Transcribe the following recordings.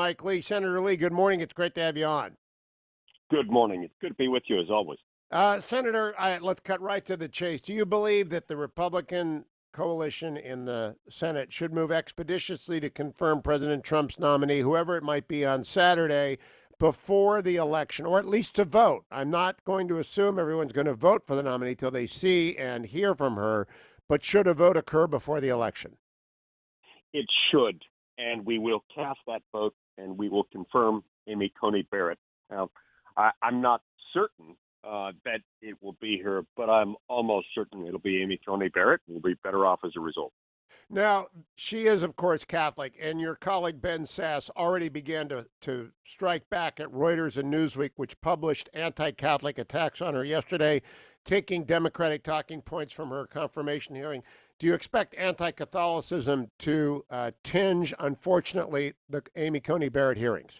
Mike Lee. Senator Lee, good morning. It's great to have you on. Good morning. It's good to be with you as always. Senator, let's cut right to the chase. Do you believe that the Republican coalition in the Senate should move expeditiously to confirm President Trump's nominee, whoever it might be, on Saturday before the election, or at least to vote? I'm not going to assume everyone's going to vote for the nominee till they see and hear from her, but should a vote occur before the election? It should, and we will cast that vote, and we will confirm Amy Coney Barrett. Now, I'm not certain that it will be her, but I'm almost certain it'll be Amy Coney Barrett. We'll be better off as a result. Now, she is, of course, Catholic, and your colleague Ben Sass already began to strike back at Reuters and Newsweek, which published anti Catholic attacks on her yesterday, taking Democratic talking points from her confirmation hearing. Do you expect anti Catholicism to tinge, unfortunately, the Amy Coney Barrett hearings?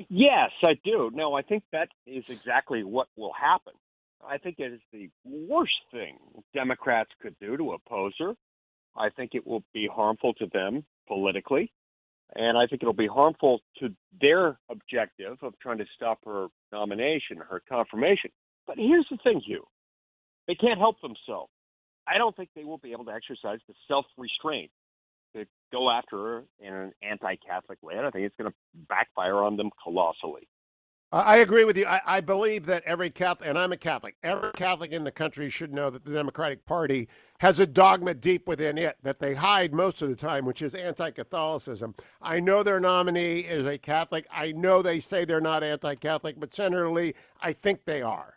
Yes, I do. No, I think that is exactly what will happen. I think it is the worst thing Democrats could do to oppose her. I think it will be harmful to them politically, and I think it'll be harmful to their objective of trying to stop her nomination, her confirmation. But here's the thing, Hugh. They can't help themselves. I don't think they will be able to exercise the self-restraint to go after her in an anti-Catholic way. And I think it's going to backfire on them colossally. I agree with you. I believe that every Catholic, and I'm a Catholic, every Catholic in the country should know that the Democratic Party has a dogma deep within it that they hide most of the time, which is anti Catholicism. I know their nominee is a Catholic. I know they say they're not anti Catholic, but Senator Lee, I think they are.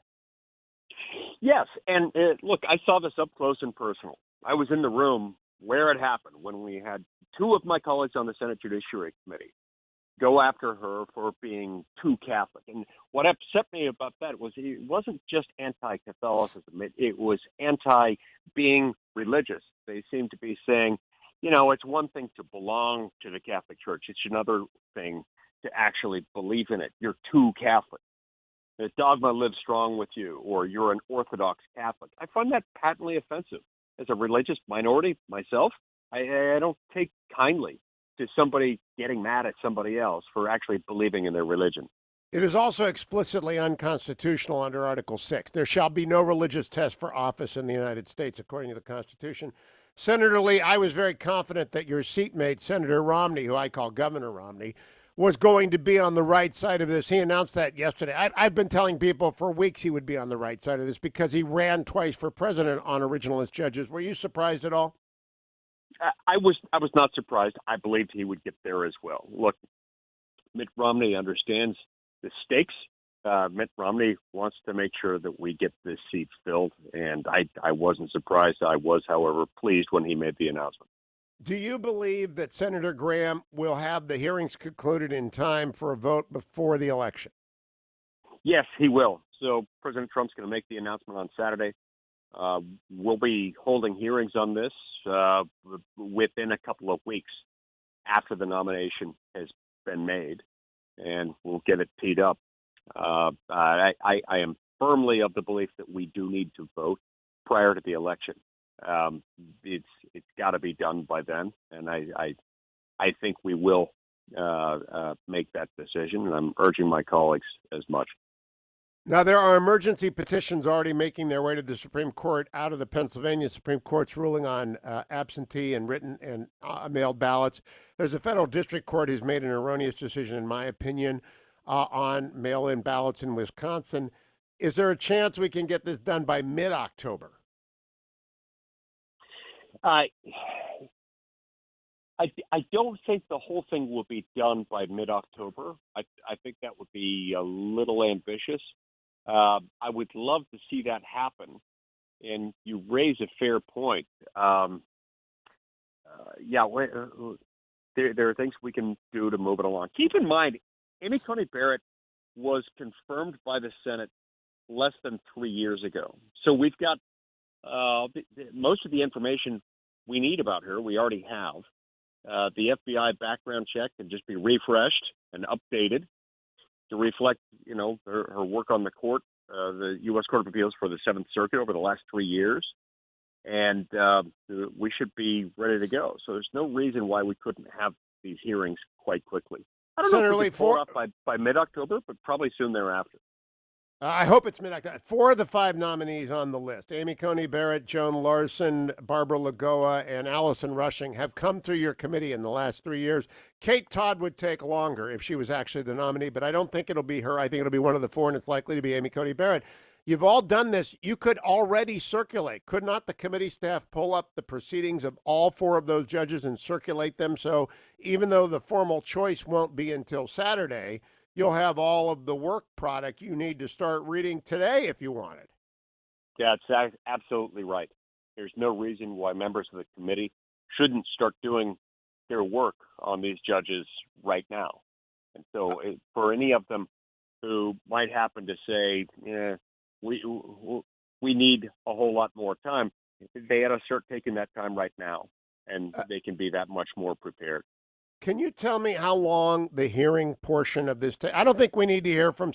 Yes. And look, I saw this up close and personal. I was in the room where it happened when we had two of my colleagues on the Senate Judiciary Committee go after her for being too Catholic. And what upset me about that was it wasn't just anti-Catholicism. It was anti-being religious. They seemed to be saying, it's one thing to belong to the Catholic Church. It's another thing to actually believe in it. You're too Catholic. The dogma lives strong with you, or you're an Orthodox Catholic. I find that patently offensive. As a religious minority myself, I don't take kindly to somebody getting mad at somebody else for actually believing in their religion. It is also explicitly unconstitutional under Article 6. There shall be no religious test for office in the United States, according to the Constitution. Senator Lee, I was very confident that your seatmate, Senator Romney, who I call Governor Romney, was going to be on the right side of this. He announced that yesterday. I've been telling people for weeks he would be on the right side of this because he ran twice for president on originalist judges. Were you surprised at all? I was not surprised. I believed he would get there as well. Look, Mitt Romney understands the stakes. Mitt Romney wants to make sure that we get this seat filled, and I wasn't surprised. I was, however, pleased when he made the announcement. Do you believe that Senator Graham will have the hearings concluded in time for a vote before the election? Yes, he will. So President Trump's going to make the announcement on Saturday. We'll be holding hearings on this within a couple of weeks after the nomination has been made, and we'll get it teed up. I am firmly of the belief that we do need to vote prior to the election. It's got to be done by then, and I think we will make that decision, and I'm urging my colleagues as much. Now, there are emergency petitions already making their way to the Supreme Court out of the Pennsylvania Supreme Court's ruling on absentee and written and mailed ballots. There's a federal district court who's made an erroneous decision, in my opinion, on mail-in ballots in Wisconsin. Is there a chance we can get this done by mid-October? I don't think the whole thing will be done by mid-October. I think that would be a little ambitious. I would love to see that happen, and you raise a fair point. There are things we can do to move it along. Keep in mind, Amy Coney Barrett was confirmed by the Senate less than 3 years ago. So we've got most of the information we need about her. We already have. The FBI background check can just be refreshed and updated to reflect, her work on the court, the U.S. Court of Appeals for the Seventh Circuit over the last 3 years. And we should be ready to go. So there's no reason why we couldn't have these hearings quite quickly. I don't know Senator if we Lee, could pull it off by mid-October, but probably soon thereafter. I hope it's mid-October. 4 of the 5 nominees on the list, Amy Coney Barrett, Joan Larson, Barbara Lagoa, and Allison Rushing, have come through your committee in the last 3 years. Kate Todd would take longer if she was actually the nominee, but I don't think it'll be her. I think it'll be one of the 4, and it's likely to be Amy Coney Barrett. You've all done this. You could already circulate. Could not the committee staff pull up the proceedings of all 4 of those judges and circulate them? So even though the formal choice won't be until Saturday, you'll have all of the work product you need to start reading today if you want it. Yeah, that's absolutely right. There's no reason why members of the committee shouldn't start doing their work on these judges right now. And so for any of them who might happen to say, we need a whole lot more time, they ought to start taking that time right now, and they can be that much more prepared. Can you tell me how long the hearing portion of this I don't think we need to hear from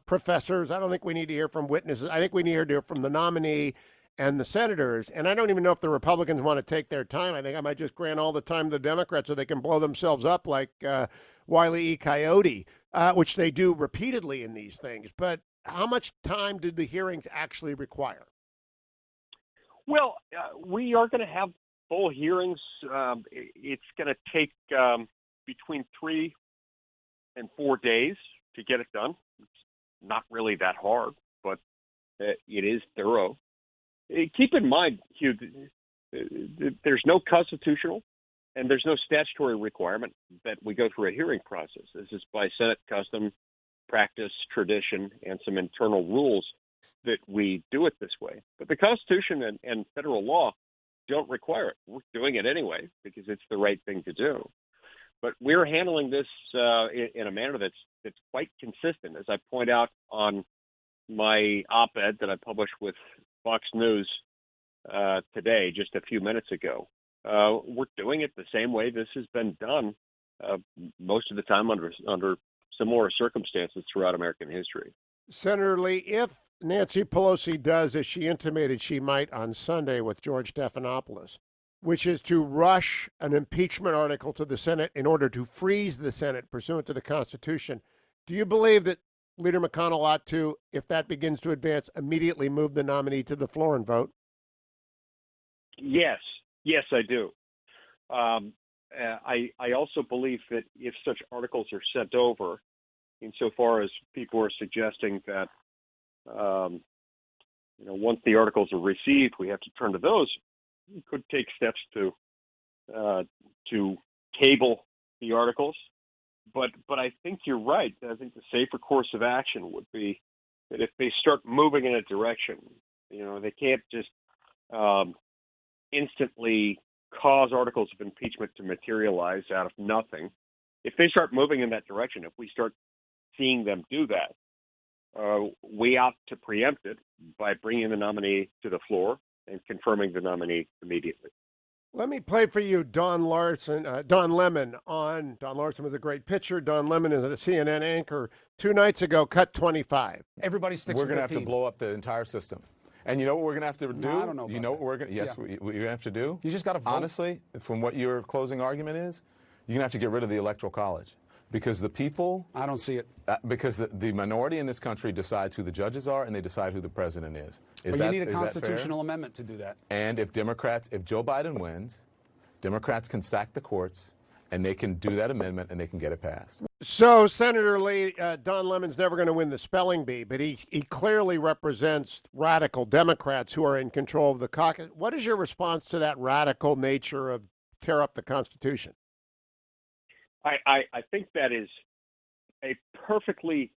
professors. I don't think we need to hear from witnesses. I think we need to hear from the nominee and the senators. And I don't even know if the Republicans want to take their time. I think I might just grant all the time to the Democrats so they can blow themselves up like Wile E. Coyote, which they do repeatedly in these things. But how much time did the hearings actually require? Well, we are going to have full hearings. It's going to take between 3 and 4 days to get it done. It's not really that hard, but it is thorough. Keep in mind, Hugh, there's no constitutional and there's no statutory requirement that we go through a hearing process. This is by Senate custom, practice, tradition, and some internal rules that we do it this way. But the Constitution and federal law don't require it. We're doing it anyway because it's the right thing to do. But we're handling this in a manner that's quite consistent. As I point out on my op-ed that I published with Fox News today, just a few minutes ago, we're doing it the same way this has been done most of the time under similar circumstances throughout American history. Senator Lee, if Nancy Pelosi does as she intimated she might on Sunday with George Stephanopoulos, which is to rush an impeachment article to the Senate in order to freeze the Senate pursuant to the Constitution, do you believe that Leader McConnell ought to, if that begins to advance, immediately move the nominee to the floor and vote? Yes, I do. I also believe that if such articles are sent over, insofar as people are suggesting that once the articles are received, we have to turn to those, we could take steps to table the articles. But I think you're right. I think the safer course of action would be that if they start moving in a direction, they can't just instantly cause articles of impeachment to materialize out of nothing. If they start moving in that direction, if we start seeing them do that, we ought to preempt it by bringing the nominee to the floor and confirming the nominee immediately. Let me play for you Don Lemon on. Don Larson was a great pitcher. Don Lemon is a CNN anchor 2 nights ago, cut 25. Everybody sticks We're with going to 15. have to blow up the entire system. And you know what we're going to have to do? No, I don't know you about know that. what we're going to, yes, Yeah. what you have to do? You just got to vote. Honestly, from what your closing argument is, you're going to have to get rid of the Electoral College. Because the people... I don't see it. Because the minority in this country decides who the judges are and they decide who the president is. But you need a constitutional amendment to do that. And if Joe Biden wins, Democrats can stack the courts and they can do that amendment and they can get it passed. So, Senator Lee, Don Lemon's never going to win the spelling bee, but he clearly represents radical Democrats who are in control of the caucus. What is your response to that radical nature of tear up the Constitution? I think that is a perfectly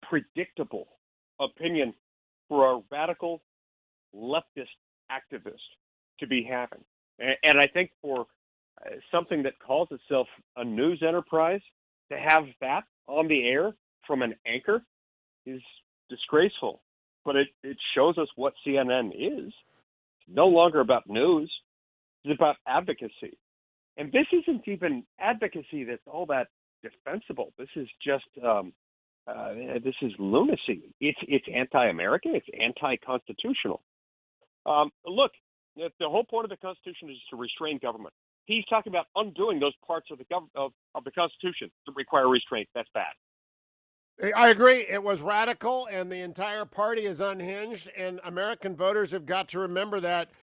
predictable opinion for a radical leftist activist to be having. And I think for something that calls itself a news enterprise, to have that on the air from an anchor is disgraceful. But it shows us what CNN is. It's no longer about news. It's about advocacy. And this isn't even advocacy that's all that defensible. This is just this is lunacy. It's anti-American. It's anti-constitutional. Look, the whole point of the Constitution is to restrain government. He's talking about undoing those parts of the Constitution that require restraint. That's bad. I agree. It was radical, and the entire party is unhinged, and American voters have got to remember that